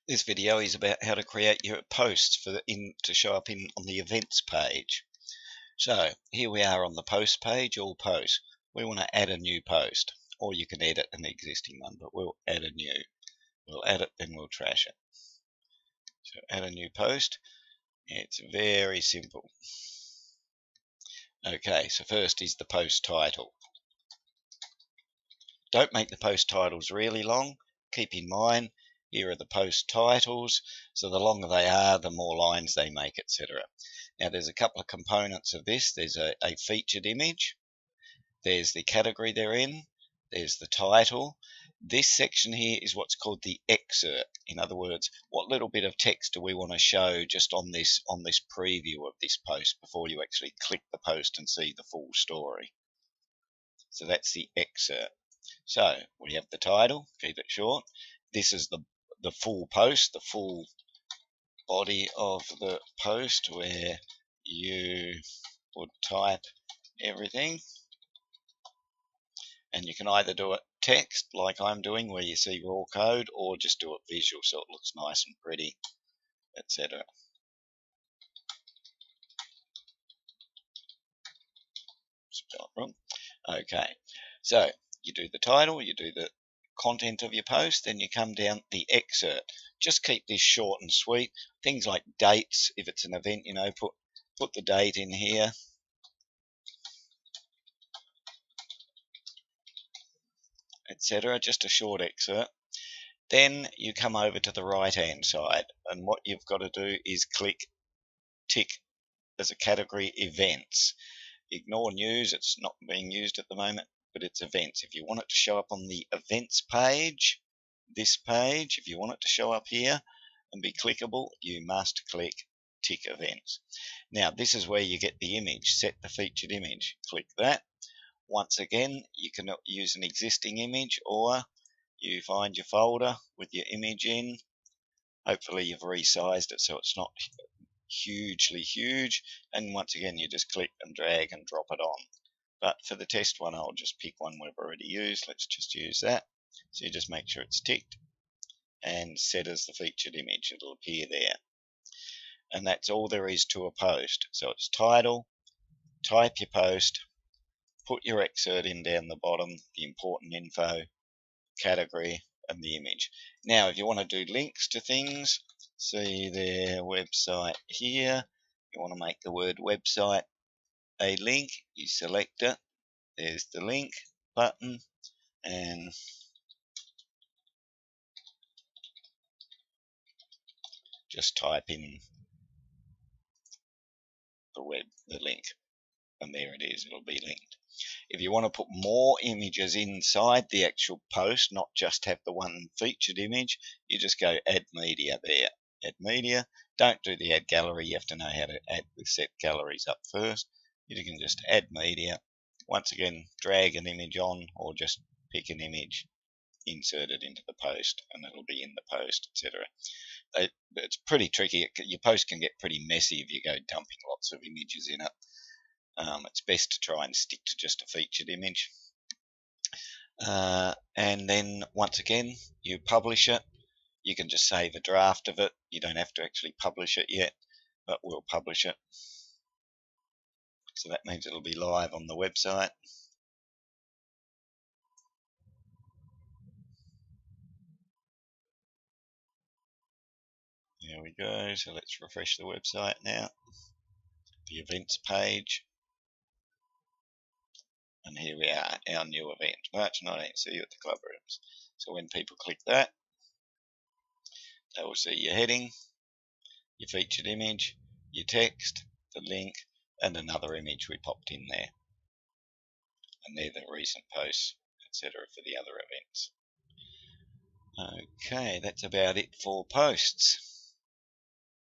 This video is about how to create your posts to show up on the events page. So here we are on the post page, all posts. We want to add a new post, or you can edit an existing one, but we'll add a new. We'll add it, then we'll trash it. So add a new post. It's very simple. Okay, so first is the post title. Don't make the post titles really long. Keep in mind, here are the post titles, so the longer they are, the more lines they make, etc. Now there's a couple of components of this. There's a featured image, there's the category they're in, there's the title. This section here is what's called the excerpt. In other words, what little bit of text do we want to show just on this preview of this post before you actually click the post and see the full story. So that's the excerpt. So we have the title, keep it short. This is the full post, the full body of the post, where you would type everything. And you can either do it text like I'm doing, where you see raw code, or just do it visual so it looks nice and pretty, etc. Spelled wrong. Okay, so you do the title, you do the content of your post, then you come down the excerpt. Just keep this short and sweet. Things like dates, if it's an event, put the date in here. Etc. Just a short excerpt. Then you come over to the right hand side, and what you've got to do is tick as a category events. Ignore news, it's not being used at the moment, but it's events. If you want it to show up on the events page, this page, if you want it to show up here and be clickable, you must click tick events. Now this is where you get the image. Set the featured image. Click that. Once again, you can use an existing image, or you find your folder with your image in. Hopefully you've resized it so it's not hugely huge, and once again you just click and drag and drop it on. But for the test one, I'll just pick one we've already used. Let's just use that. So you just make sure it's ticked and set as the featured image. It'll appear there. And that's all there is to a post. So it's title, type your post, put your excerpt in down the bottom, the important info, category, and the image. Now if you want to do links to things, see their website here. You want to make the word website a link, you select it. There's the link button, and just type in the link, and there it is, it'll be linked. If you want to put more images inside the actual post, not just have the one featured image, you just go add media there. Add media. Don't do the add gallery. You have to know how to set galleries up first. You can just add media. Once again, drag an image on, or just pick an image, insert it into the post, and it'll be in the post, etc. It's pretty tricky. Your post can get pretty messy if you go dumping lots of images in it. It's best to try and stick to just a featured image. And then once again, you publish it. You can just save a draft of it. You don't have to actually publish it yet, but we'll publish it. So that means it'll be live on the website. There we go. So let's refresh the website now. The events page. And here we are, our new event, March 19th, see you at the club rooms. So when people click that, they will see your heading, your featured image, your text, the link, and another image we popped in there. And they're the recent posts, etc. for the other events. Okay, that's about it for posts.